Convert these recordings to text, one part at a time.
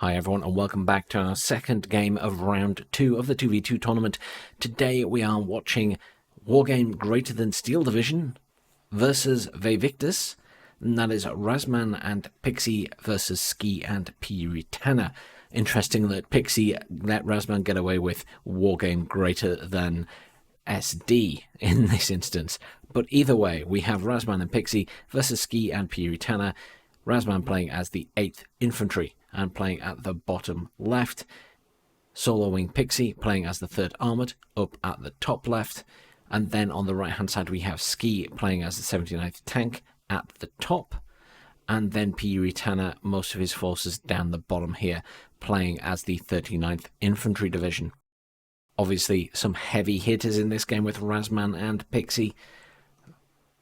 Hi everyone and welcome back to our second game of round 2 of the 2v2 tournament. Today we are watching Wargame Greater Than Steel Division versus Vae Victis, and that is Razzmann and Pixy versus Ski and Puritana. Interesting that Pixy let Razzmann get away with Wargame Greater Than SD in this instance. But either way, we have Razzmann and Pixy versus Ski and Puritana. Razzmann playing as the 8th Infantry and playing at the bottom left. Soloing Pixy playing as the 3rd Armoured up at the top left. And then on the right hand side we have Ski playing as the 79th Tank at the top. And then Puritana, most of his forces down the bottom here, playing as the 39th Infantry Division. Obviously some heavy hitters in this game with Razzmann and Pixy,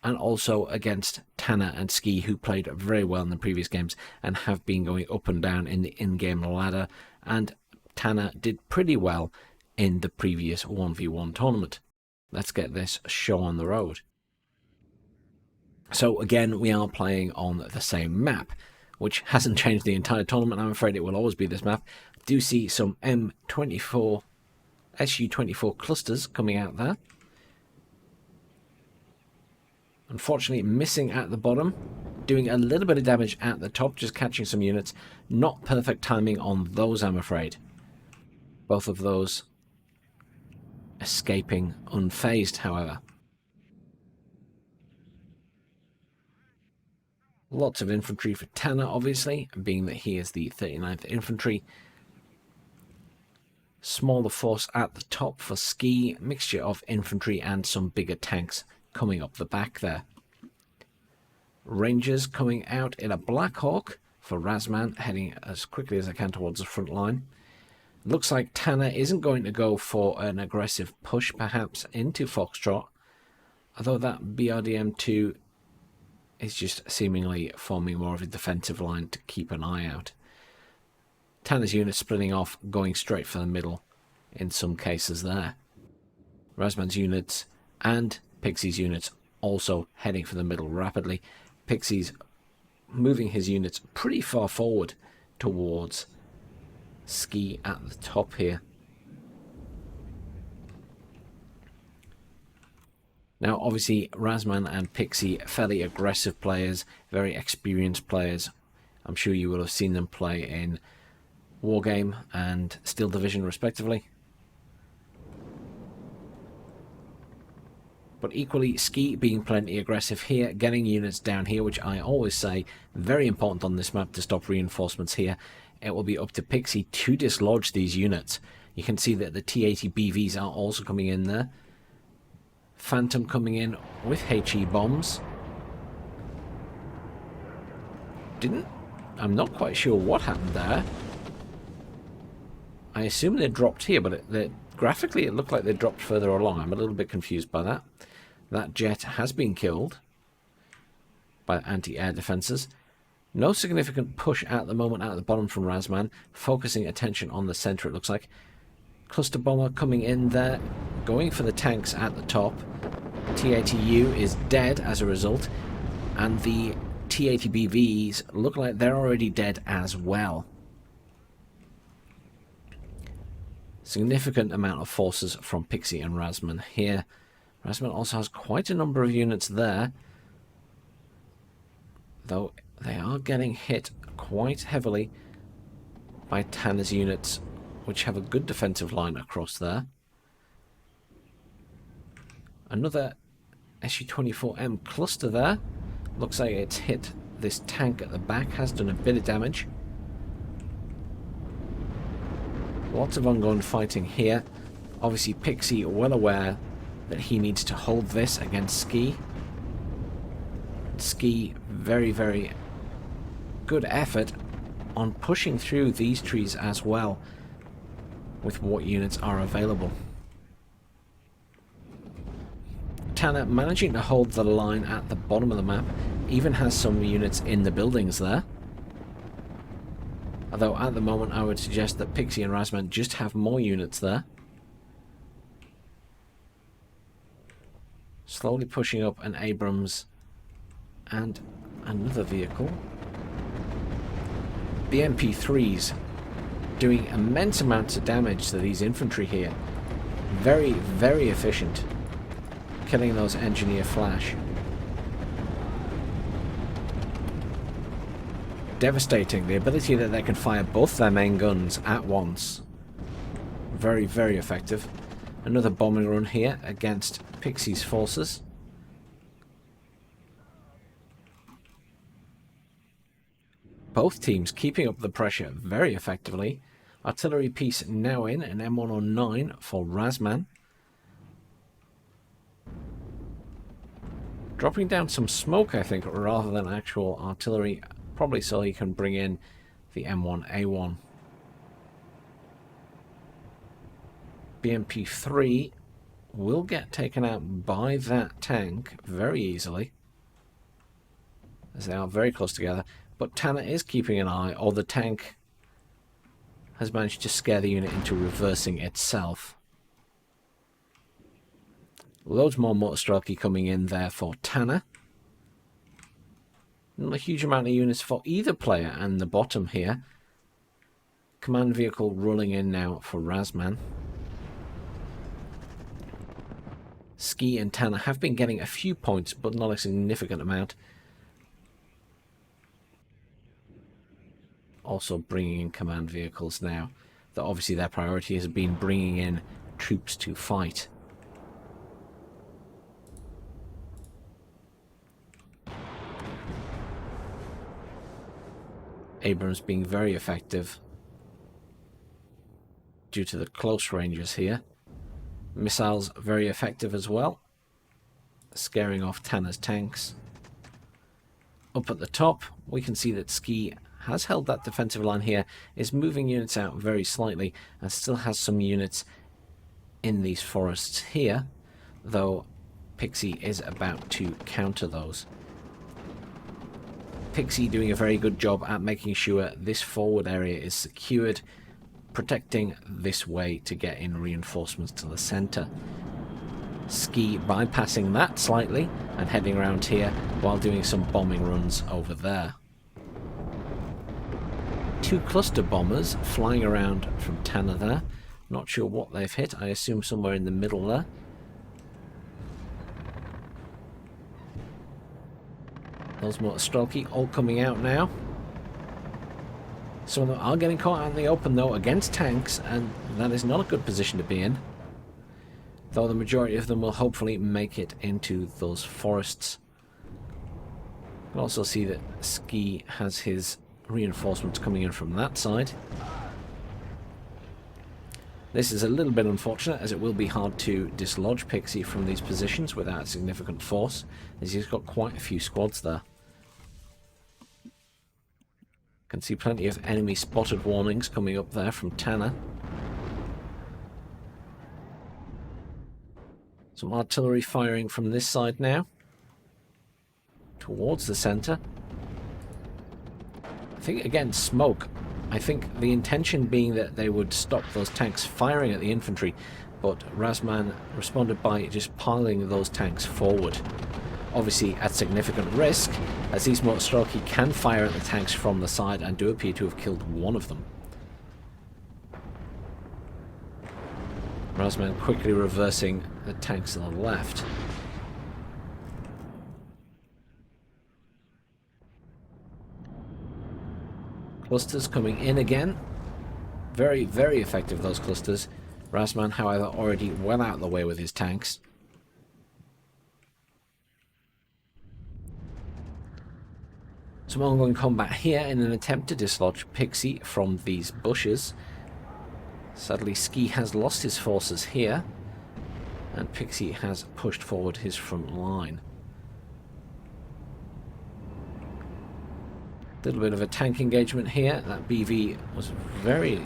and also against Tana and Ski, who played very well in the previous games and have been going up and down in the in-game ladder, and Tana did pretty well in the previous 1v1 tournament. Let's get this show on the road. So again, we are playing on the same map, which hasn't changed the entire tournament. I'm afraid it will always be this map. Do see some M24, SU-24 clusters coming out there. Unfortunately missing at the bottom, doing a little bit of damage at the top, just catching some units. Not perfect timing on those, I'm afraid. Both of those escaping unfazed, however. Lots of infantry for Tana, obviously, being that he is the 39th Infantry. Smaller force at the top for Ski, mixture of infantry and some bigger tanks coming up the back there. Rangers coming out in a Black Hawk for Razzmann, heading as quickly as I can towards the front line. Looks like Tana isn't going to go for an aggressive push, perhaps, into Foxtrot, although that BRDM2 is just seemingly forming more of a defensive line to keep an eye out. Tana's unit splitting off, going straight for the middle in some cases there. Razzmann's units and Pixy's units also heading for the middle rapidly. Pixy's moving his units pretty far forward towards Ski at the top here. Now obviously Razzmann and Pixy, fairly aggressive players, very experienced players. I'm sure you will have seen them play in Wargame and Steel Division respectively. But equally, Ski being plenty aggressive here, getting units down here, which I always say, very important on this map to stop reinforcements here. It will be up to Pixy to dislodge these units. You can see that the T-80 BVs are also coming in there. Phantom coming in with HE bombs. I'm not quite sure what happened there. I assume they dropped here, but graphically it looked like they dropped further along. I'm a little bit confused by that. That jet has been killed by anti-air defences. No significant push at the moment at the bottom from Razzmann, focusing attention on the centre, it looks like. Cluster bomber coming in there, going for the tanks at the top. T-80U is dead as a result, and the T-80 BVs look like they're already dead as well. Significant amount of forces from Pixy and Razzmann here. Razzmann also has quite a number of units there, though they are getting hit quite heavily by Tana's units, which have a good defensive line across there. Another SU-24M cluster there. Looks like it's hit this tank at the back, has done a bit of damage. Lots of ongoing fighting here. Obviously Pixy well aware that he needs to hold this against Ski. Ski, very, very good effort on pushing through these trees as well with what units are available. Tana managing to hold the line at the bottom of the map, even has some units in the buildings there. Although at the moment I would suggest that Pixy and Razzmann just have more units there. Slowly pushing up an Abrams and another vehicle. The MP3s doing immense amounts of damage to these infantry here. Very, very efficient. Killing those engineer flash. Devastating. The ability that they can fire both their main guns at once. Very, very effective. Another bombing run here against Pixy's forces. Both teams keeping up the pressure very effectively. Artillery piece now in, an M109 for Razzmann. Dropping down some smoke, I think, rather than actual artillery. Probably so he can bring in the M1A1. BMP-3 will get taken out by that tank very easily, as they are very close together. But Tanner is keeping an eye, or the tank has managed to scare the unit into reversing itself. Loads more motor strelky coming in there for Tanner. Not a huge amount of units for either player, and the bottom here. Command vehicle rolling in now for Razzmann. Ski and Tanner have been getting a few points, but not a significant amount. Also bringing in command vehicles now. That obviously their priority has been bringing in troops to fight. Abrams being very effective due to the close ranges here. Missiles very effective as well, scaring off Tanner's tanks. Up at the top, we can see that Ski has held that defensive line here, is moving units out very slightly, and still has some units in these forests here, though Pixy is about to counter those. Pixy doing a very good job at making sure this forward area is secured, protecting this way to get in reinforcements to the centre. Ski bypassing that slightly and heading around here while doing some bombing runs over there. Two cluster bombers flying around from Tanner there. Not sure what they've hit. I assume somewhere in the middle there. Those motor strelky all coming out now. Some of them are getting caught out in the open though against tanks, and that is not a good position to be in. Though the majority of them will hopefully make it into those forests. You can also see that Ski has his reinforcements coming in from that side. This is a little bit unfortunate, as it will be hard to dislodge Pixy from these positions without significant force, as he's got quite a few squads there. Can see plenty of enemy spotted warnings coming up there from Tanner. Some artillery firing from this side now towards the centre. I think again smoke. I think the intention being that they would stop those tanks firing at the infantry, but Razzmann responded by just piling those tanks forward. Obviously at significant risk, as these motor strelky can fire at the tanks from the side and do appear to have killed one of them. Razzmann quickly reversing the tanks to the left. Clusters coming in again. Very, very effective, those clusters. Razzmann, however, already well out of the way with his tanks. Some ongoing combat here in an attempt to dislodge Pixy from these bushes. Sadly, Ski has lost his forces here, and Pixy has pushed forward his front line. A little bit of a tank engagement here. That BV was very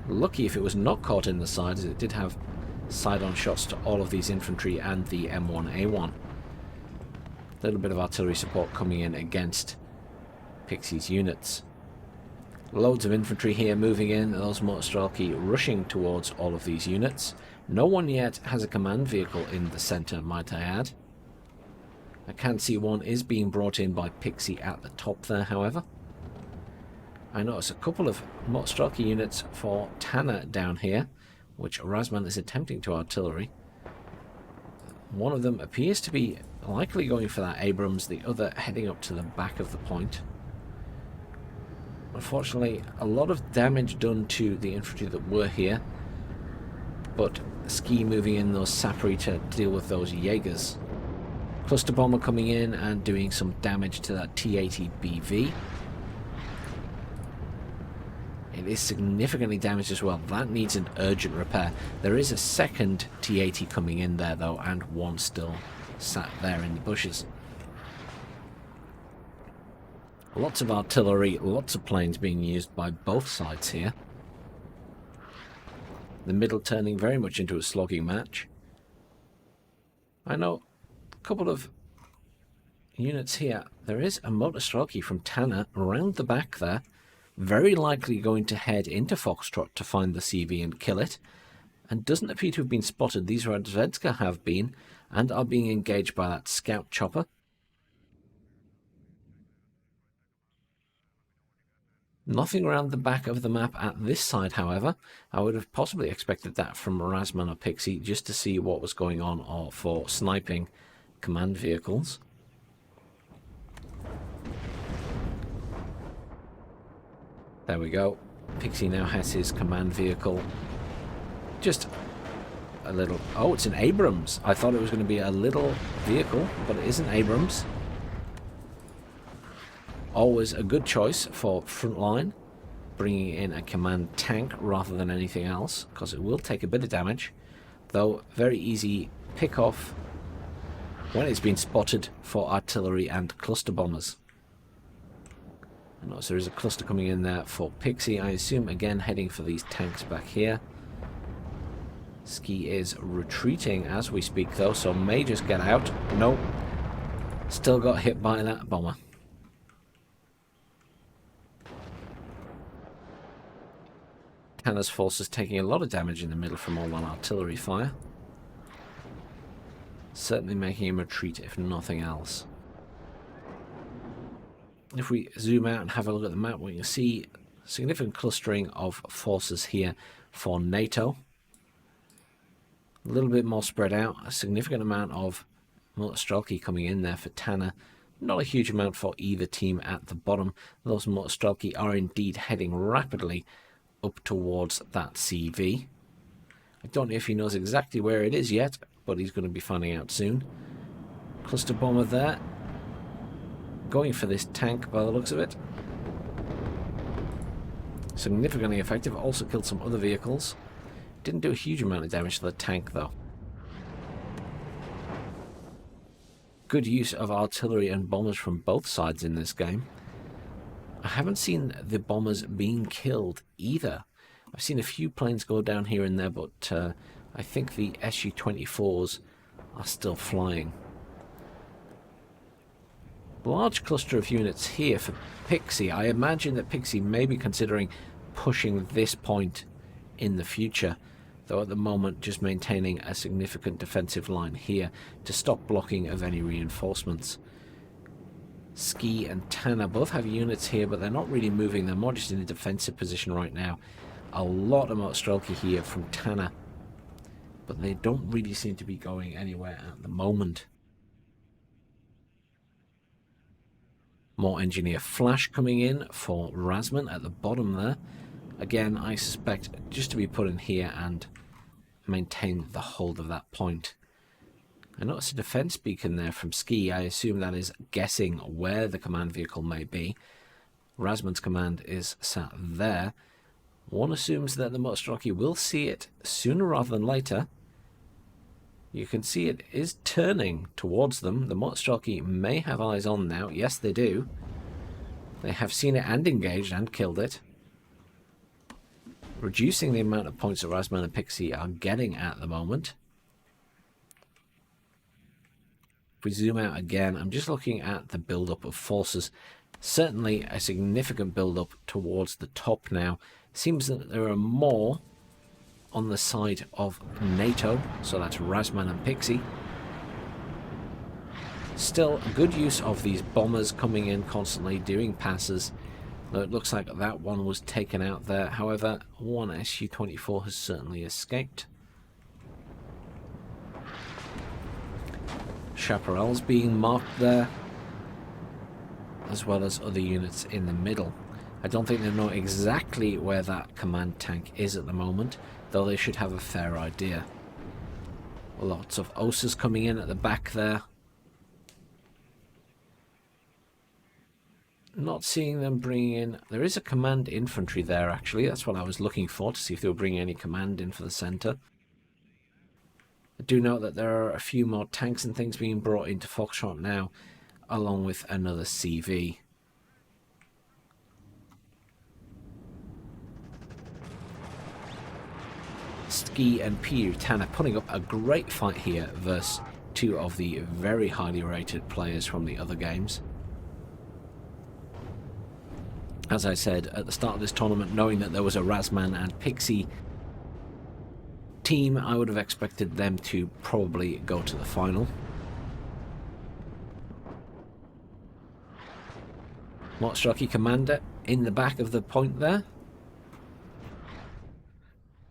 lucky if it was not caught in the side, as it did have side-on shots to all of these infantry and the M1A1. A little bit of artillery support coming in against Pixy's units. Loads of infantry here moving in, those motor strelky rushing towards all of these units. No one yet has a command vehicle in the centre, might I add. I can see one is being brought in by Pixy at the top there, however. I notice a couple of Motostrelki units for Tanner down here, which Razzmann is attempting to artillery. One of them appears to be likely going for that Abrams, the other heading up to the back of the point. Unfortunately, a lot of damage done to the infantry that were here, but Ski moving in those Sapri to deal with those Jaegers. Cluster bomber coming in and doing some damage to that T-80 BV. It is significantly damaged as well. That needs an urgent repair. There is a second T-80 coming in there though, and one still sat there in the bushes. Lots of artillery, lots of planes being used by both sides here. The middle turning very much into a slogging match. I know a couple of units here. There is a Motostrelki from Tanner around the back there. Very likely going to head into Foxtrot to find the CV and kill it. And doesn't appear to have been spotted. These Razzmann have been and are being engaged by that scout chopper. Nothing around the back of the map at this side, however. I would have possibly expected that from Razzmann or Pixy, just to see what was going on or for sniping command vehicles. There we go. Pixy now has his command vehicle. Just a little... Oh, it's an Abrams. I thought it was going to be a little vehicle, but it isn't Abrams. Always a good choice for frontline, bringing in a command tank rather than anything else, because it will take a bit of damage, though very easy pick off when it's been spotted for artillery and cluster bombers. I notice there is a cluster coming in there for Pixy, I assume again heading for these tanks back here. Ski is retreating as we speak though, so may just get out. Nope. Still got hit by that bomber. Tanner's forces taking a lot of damage in the middle from all that artillery fire. Certainly making him retreat if nothing else. If we zoom out and have a look at the map, we can see significant clustering of forces here for NATO. A little bit more spread out, a significant amount of Motostrelki coming in there for Tanner. Not a huge amount for either team at the bottom. Those Motostrelki are indeed heading rapidly up towards that CV. I don't know if he knows exactly where it is yet, but he's going to be finding out soon. Cluster bomber there. Going for this tank by the looks of it. Significantly effective. Also killed some other vehicles. Didn't do a huge amount of damage to the tank though. Good use of artillery and bombers from both sides in this game. I haven't seen the bombers being killed either. I've seen a few planes go down here and there, but I think the Su-24s are still flying. Large cluster of units here for Pixy. I imagine that Pixy may be considering pushing this point in the future, though at the moment just maintaining a significant defensive line here to stop blocking of any reinforcements. Ski and Tanner both have units here, but they're not really moving. They're more just in a defensive position right now. A lot of Motostrelki here from Tanner, but they don't really seem to be going anywhere at the moment. More engineer flash coming in for Razzmann at the bottom there. Again, I suspect just to be put in here and maintain the hold of that point. I notice a defense beacon there from Ski. I assume that is guessing where the command vehicle may be. Razzmann's command is sat there. One assumes that the Motostrelki will see it sooner rather than later. You can see it is turning towards them. The Motostrelki may have eyes on now. Yes, they do. They have seen it and engaged and killed it, reducing the amount of points that Razzmann and Pixy are getting at the moment. If we zoom out again, I'm just looking at the build-up of forces. Certainly a significant build-up towards the top now. Seems that there are more on the side of NATO, so that's Razzmann and Pixy. Still, good use of these bombers coming in constantly, doing passes, Though it looks like that one was taken out there. However, one Su-24 has certainly escaped. Chaparral's being marked there, as well as other units in the middle. I don't think they know exactly where that command tank is at the moment, though they should have a fair idea. Lots of OSAs coming in at the back there. Not seeing them bringing in... There is a command infantry there, actually. That's what I was looking for, to see if they were bringing any command in for the centre. I do note that there are a few more tanks and things being brought into Foxtrot now, along with another CV. Ski and Tanner putting up a great fight here versus two of the very highly rated players from the other games. As I said at the start of this tournament, knowing that there was a Razzmann and Pixy team, I would have expected them to probably go to the final. Motostraki Commander in the back of the point there.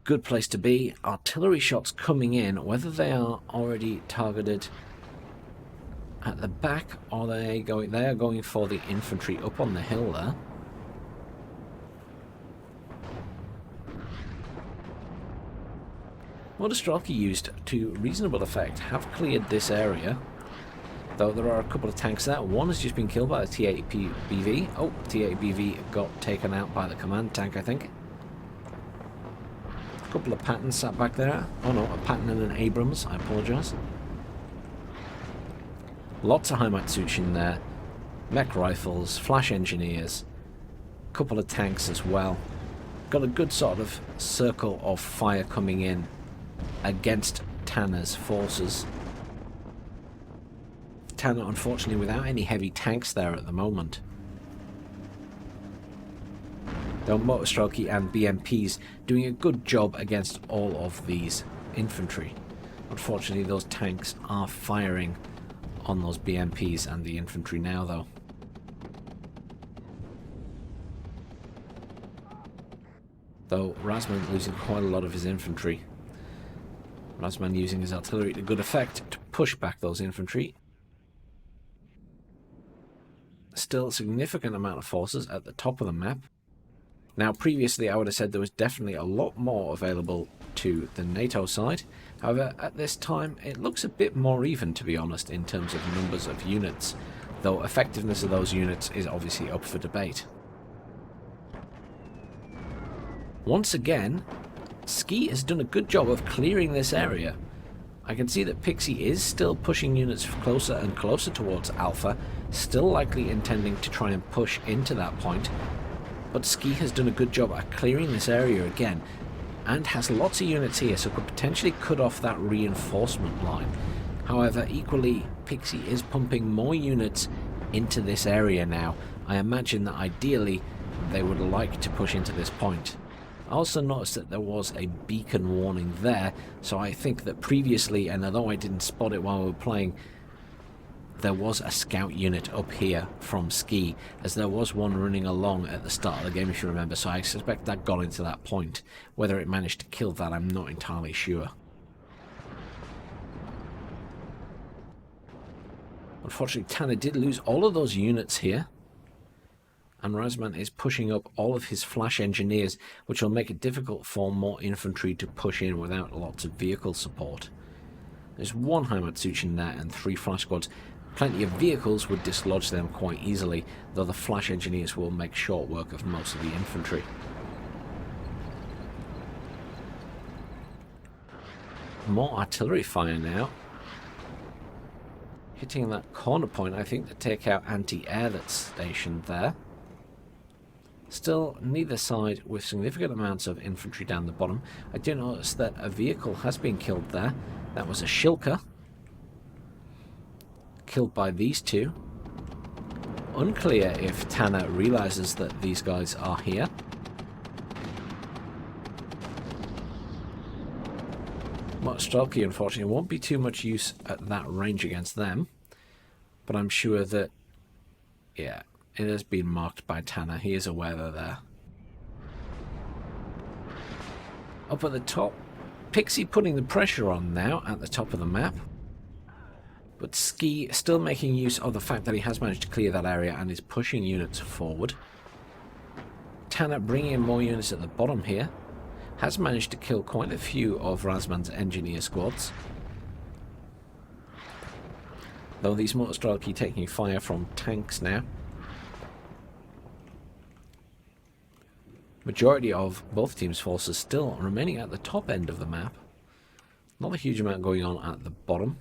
Good place to be. Artillery shots coming in, whether they are already targeted at the back or they are going for the infantry up on the hill there. Motostraki used to reasonable effect have cleared this area, though there are a couple of tanks there. One has just been killed by the T-8BV. Oh, T-8BV got taken out by the command tank, I think. A couple of Pattons sat back there. Oh no, a Patton and an Abrams, I apologise. Lots of Heimatsuchen there. Mech rifles, flash engineers, a couple of tanks as well. Got a good sort of circle of fire coming in against Tanner's forces. Tanner, unfortunately, without any heavy tanks there at the moment. Though Motostraki and BMPs doing a good job against all of these infantry. Unfortunately, those tanks are firing on those BMPs and the infantry now, though. Though Razzmann losing quite a lot of his infantry. Razzmann using his artillery to good effect to push back those infantry. Still a significant amount of forces at the top of the map. Now, previously I would have said there was definitely a lot more available to the NATO side. However, at this time it looks a bit more even, to be honest, in terms of numbers of units, though effectiveness of those units is obviously up for debate. Once again, Ski has done a good job of clearing this area. I can see that Pixy is still pushing units closer and closer towards Alpha, still likely intending to try and push into that point. But Ski has done a good job at clearing this area again, and has lots of units here, so could potentially cut off that reinforcement line. However, equally, Pixy is pumping more units into this area now. I imagine that ideally they would like to push into this point. I also noticed that there was a beacon warning there, so I think that previously, and although I didn't spot it while we were playing, there was a scout unit up here from Ski, as there was one running along at the start of the game, if you remember, so I suspect that got into that point. Whether it managed to kill that, I'm not entirely sure. Unfortunately, Tanner did lose all of those units here, and Razzmann is pushing up all of his flash engineers, which will make it difficult for more infantry to push in without lots of vehicle support. There's one Heimatsuchen there and 3 flash squads. Plenty of vehicles would dislodge them quite easily, though the flash engineers will make short work of most of the infantry. More artillery fire now. Hitting that corner point, I think, to take out anti-air that's stationed there. Still, neither side with significant amounts of infantry down the bottom. I do notice that a vehicle has been killed there. That was a Shilka. Killed by these two. Unclear if Tanner realizes that these guys are here. Motostraki, unfortunately, won't be too much use at that range against them. But I'm sure that, yeah, It has been marked by Tanner. He is aware they're there. Up at the top, Pixy putting the pressure on now at the top of the map. But Ski still making use of the fact that he has managed to clear that area and is pushing units forward. Tanner bringing in more units at the bottom here. Has managed to kill quite a few of Razzmann's engineer squads. Though these Motorstrelki taking fire from tanks now. Majority of both teams' forces still remaining at the top end of the map. Not a huge amount going on at the bottom.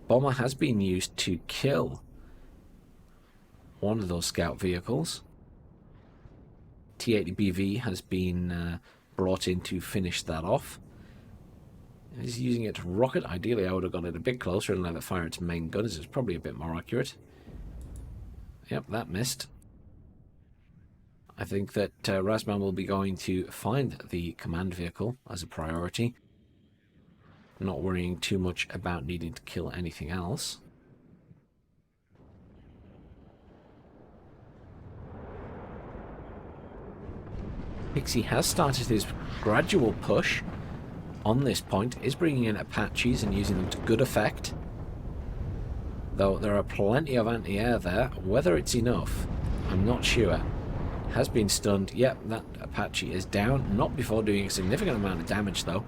Bomber has been used to kill one of those scout vehicles. T-80BV has been brought in to finish that off. He's using it to rocket. Ideally, I would have got it a bit closer and let it fire its main guns. It's probably a bit more accurate. Yep, that missed. I think that Razzmann will be going to find the command vehicle as a priority. Not worrying too much about needing to kill anything else. Pixy has started his gradual push on this point, is bringing in Apaches and using them to good effect. Though there are plenty of anti-air there. Whether it's enough, I'm not sure. Has been stunned. Yep, that Apache is down. Not before doing a significant amount of damage though.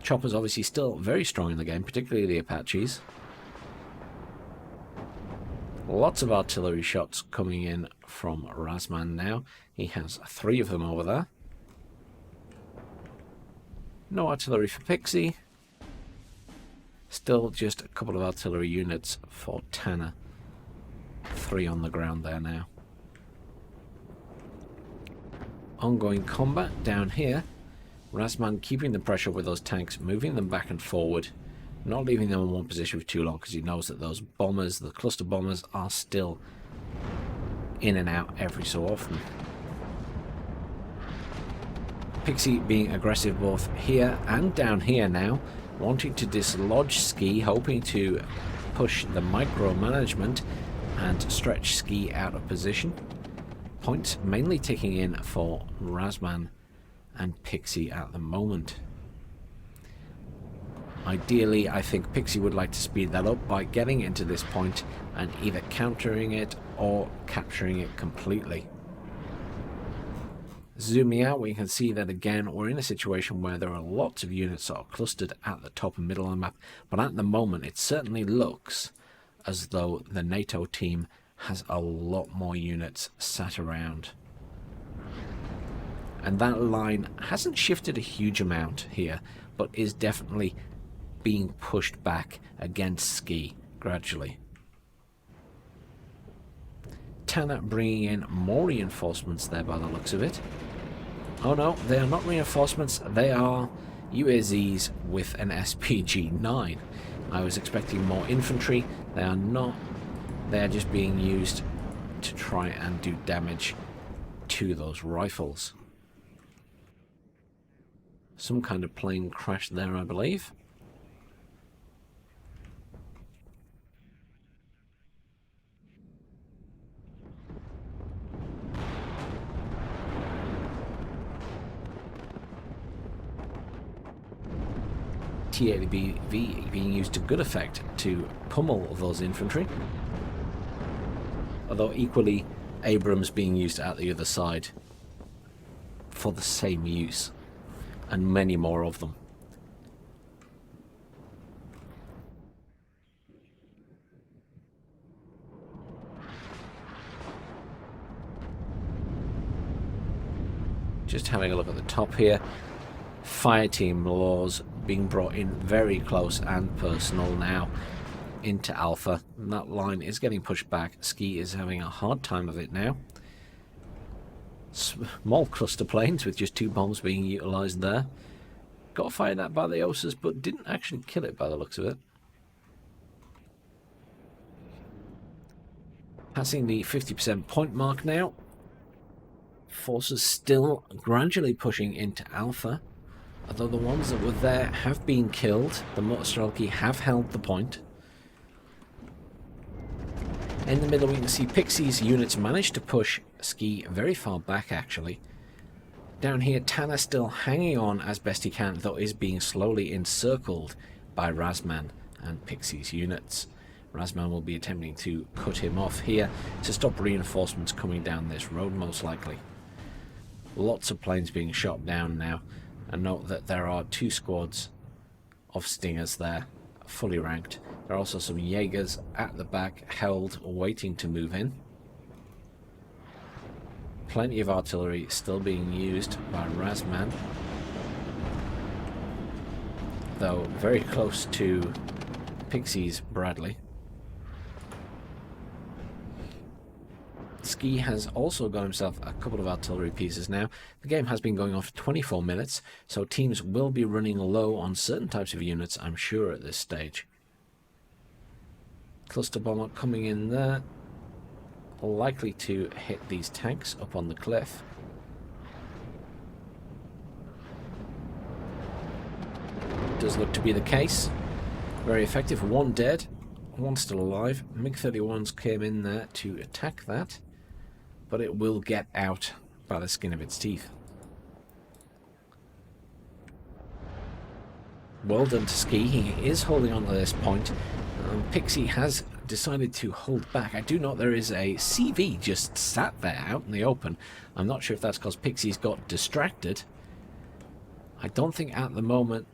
Chopper's obviously still very strong in the game, particularly the Apaches. Lots of artillery shots coming in from Razzmann now. He has 3 of them over there. No artillery for Pixy. Still just a couple of artillery units for Tanner. 3 on the ground there now. Ongoing combat down here. Razzmann keeping the pressure with those tanks, moving them back and forward. Not leaving them in one position for too long because he knows that those bombers, the cluster bombers, are still in and out every so often. Pixy being aggressive both here and down here now, wanting to dislodge Ski, hoping to push the micromanagement and stretch Ski out of position. Points mainly ticking in for Razzmann and Pixy at the moment. Ideally, I think Pixy would like to speed that up by getting into this point and either countering it or capturing it completely. Zooming out, we can see that again we're in a situation where there are lots of units sort of clustered at the top and middle of the map, but at the moment it certainly looks as though the NATO team has a lot more units sat around. And that line hasn't shifted a huge amount here, but is definitely being pushed back against Ski gradually. Tanner bringing in more reinforcements there by the looks of it. Oh no, they are not reinforcements, they are UAZs with an SPG-9. I was expecting more infantry. They are not. They are just being used to try and do damage to those rifles. Some kind of plane crashed there, I believe. T-80BV being used to good effect to pummel those infantry. Although equally, Abrams being used at the other side for the same use. And many more of them. Just having a look at the top here. Fireteam laws being brought in very close and personal now into Alpha. And that line is getting pushed back. Ski is having a hard time of it now. Small cluster planes with just 2 bombs being utilised there. Got fired at by the Osas, but didn't actually kill it by the looks of it. Passing the 50% point mark now. Forces still gradually pushing into Alpha. Although the ones that were there have been killed. The Motorstrelki have held the point. In the middle, we can see Pixy's units managed to push Ski very far back, actually. Down here, Tanner still hanging on as best he can, though is being slowly encircled by Razzmann and Pixy's units. Razzmann will be attempting to cut him off here to stop reinforcements coming down this road, most likely. Lots of planes being shot down now, and note that there are 2 squads of Stingers there, fully ranked. There are also some Jaegers at the back, held, waiting to move in. Plenty of artillery still being used by Razzmann, though very close to Pixy's Bradley. Ski has also got himself a couple of artillery pieces now. The game has been going on for 24 minutes, so teams will be running low on certain types of units, I'm sure, at this stage. Cluster bomber coming in there, likely to hit these tanks up on the cliff. Does look to be the case. Very effective. 1 dead, 1 still alive. MiG-31s came in there to attack that, but it will get out by the skin of its teeth. Well done to Ski. He is holding on to this point. Pixy has decided to hold back. I do know there is a CV just sat there out in the open. I'm not sure if that's because Pixy's got distracted. I don't think at the moment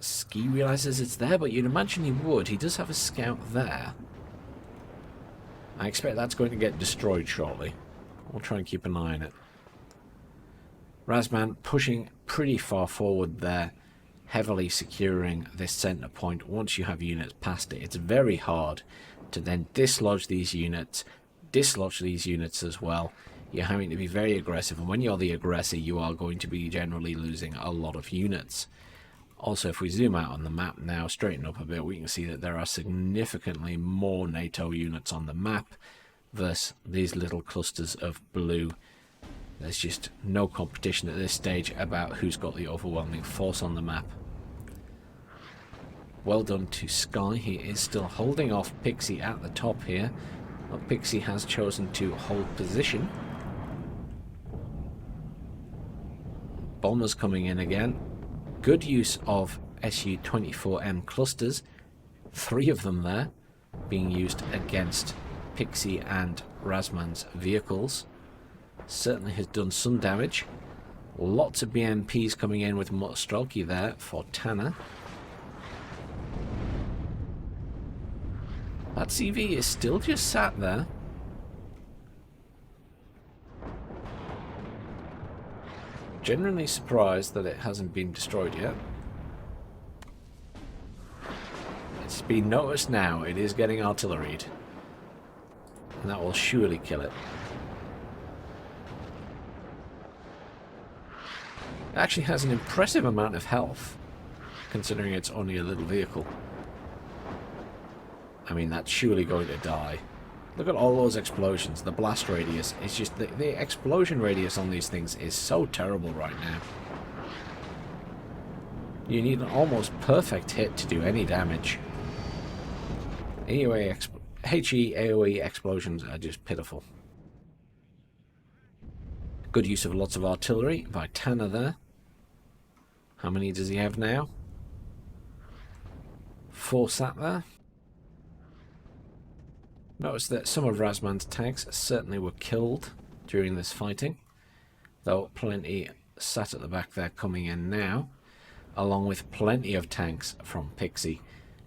Ski realizes it's there, but you'd imagine he would. He does have a scout there. I expect that's going to get destroyed shortly. We'll try and keep an eye on it. Razzmann pushing pretty far forward there, heavily securing this center point. Once you have units past it, it's very hard to then dislodge these units as well. You're having to be very aggressive, and when you're the aggressor, you are going to be generally losing a lot of units. Also, if we zoom out on the map now, straighten up a bit, we can see that there are significantly more NATO units on the map versus these little clusters of blue. There's just no competition at this stage about who's got the overwhelming force on the map. Well done to Sky. He is still holding off Pixy at the top here. But Pixy has chosen to hold position. Bombers coming in again. Good use of Su-24M clusters. 3 of them there being used against Pixy and Razzmann's vehicles. Certainly has done some damage. Lots of BMPs coming in with Mostrolki there for Tanner. That CV is still just sat there. Generally surprised that it hasn't been destroyed yet. It's been noticed now. It is getting artilleried. And that will surely kill it. It actually has an impressive amount of health, considering it's only a little vehicle. I mean, that's surely going to die. Look at all those explosions. The blast radius is just... The explosion radius on these things is so terrible right now. You need an almost perfect hit to do any damage. Anyway, HE, AoE explosions are just pitiful. Good use of lots of artillery by Tanner there. How many does he have now? 4 sat there. Notice that some of Razzmann's tanks certainly were killed during this fighting, though plenty sat at the back there coming in now, along with plenty of tanks from Pixy,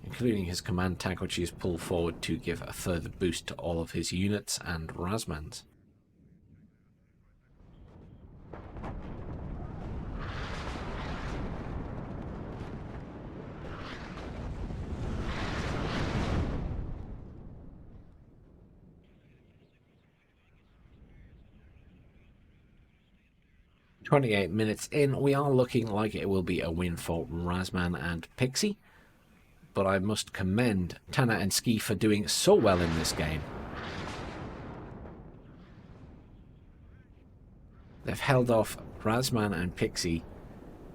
including his command tank, which he has pulled forward to give a further boost to all of his units and Razzmann's. "28 minutes in, we are looking like it will be a win for Razzmann and Pixy, but I must commend Tanner and Ski for doing so well in this game. They've held off Razzmann and Pixy,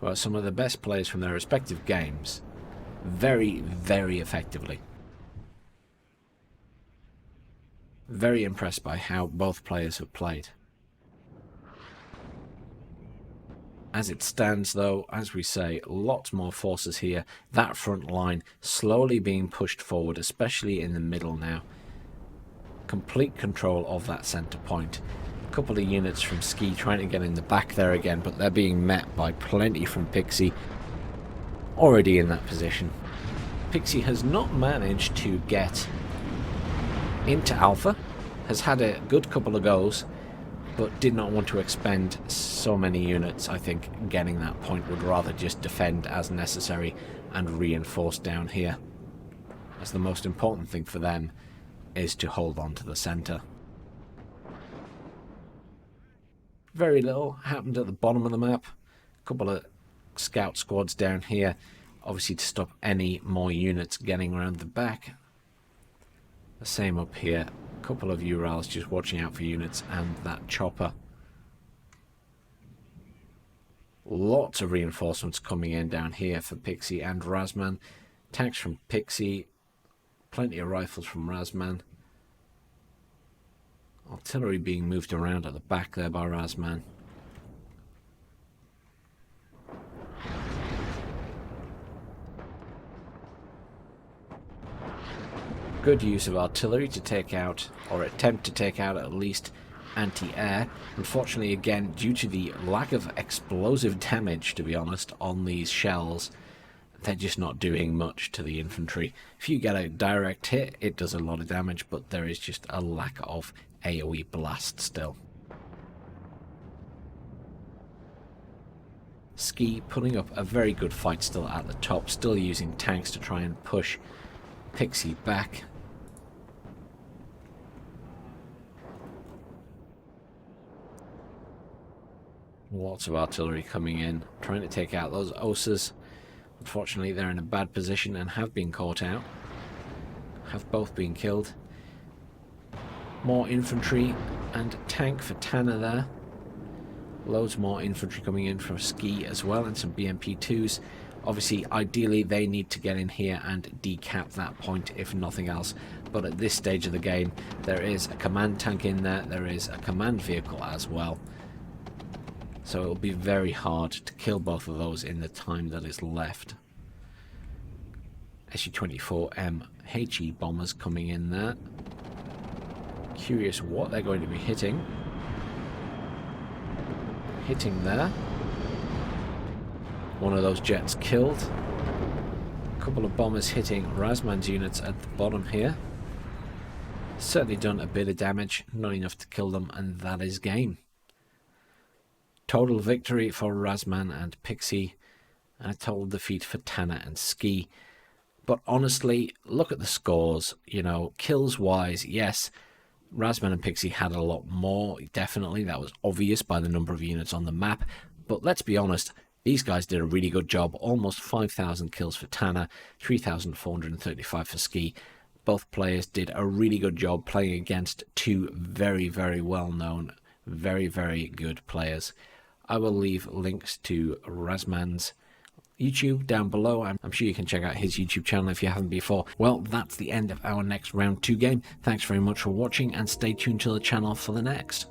who are some of the best players from their respective games, very, very effectively. Very impressed by how both players have played. As it stands though, as we say, lots more forces here. That front line slowly being pushed forward, especially in the middle now. Complete control of that centre point. A couple of units from Ski trying to get in the back there again, but they're being met by plenty from Pixy, already in that position. Pixy has not managed to get into Alpha, has had a good couple of goes, but did not want to expend so many units. I think getting that point would rather just defend as necessary and reinforce down here, as the most important thing for them is to hold on to the centre. Very little happened at the bottom of the map. A couple of scout squads down here, obviously to stop any more units getting around the back. The same up here. A couple of Urals just watching out for units, and that chopper. Lots of reinforcements coming in down here for Pixy and Razzmann. Tanks from Pixy, plenty of rifles from Razzmann. Artillery being moved around at the back there by Razzmann. Good use of artillery to take out, or attempt to take out at least, anti-air. Unfortunately, again, due to the lack of explosive damage, to be honest, on these shells, they're just not doing much to the infantry. If you get a direct hit, it does a lot of damage, but there is just a lack of AoE blast still. Ski putting up a very good fight still at the top, still using tanks to try and push Pixy back. Lots of artillery coming in, trying to take out those Osas. Unfortunately, they're in a bad position and have been caught out. Have both been killed. More infantry and tank for Tanner there. Loads more infantry coming in from Ski as well, and some BMP2s. Obviously, ideally, they need to get in here and decap that point, if nothing else. But at this stage of the game, there is a command tank in there. There is a command vehicle as well. So it'll be very hard to kill both of those in the time that is left. Su-24M HE bombers coming in there. Curious what they're going to be hitting. Hitting there. One of those jets killed. A couple of bombers hitting Razzmann's units at the bottom here. Certainly done a bit of damage, not enough to kill them, and that is game. Total victory for Razzmann and Pixy, and a total defeat for Tanner and Ski. But honestly, look at the scores. You know, kills wise, yes, Razzmann and Pixy had a lot more, definitely. That was obvious by the number of units on the map. But let's be honest, these guys did a really good job. Almost 5,000 kills for Tanner, 3,435 for Ski. Both players did a really good job playing against two very, very well-known, very, very good players. I will leave links to Razzmann's YouTube down below. I'm sure you can check out his YouTube channel if you haven't before. Well, that's the end of our next round 2 game. Thanks very much for watching, and stay tuned to the channel for the next.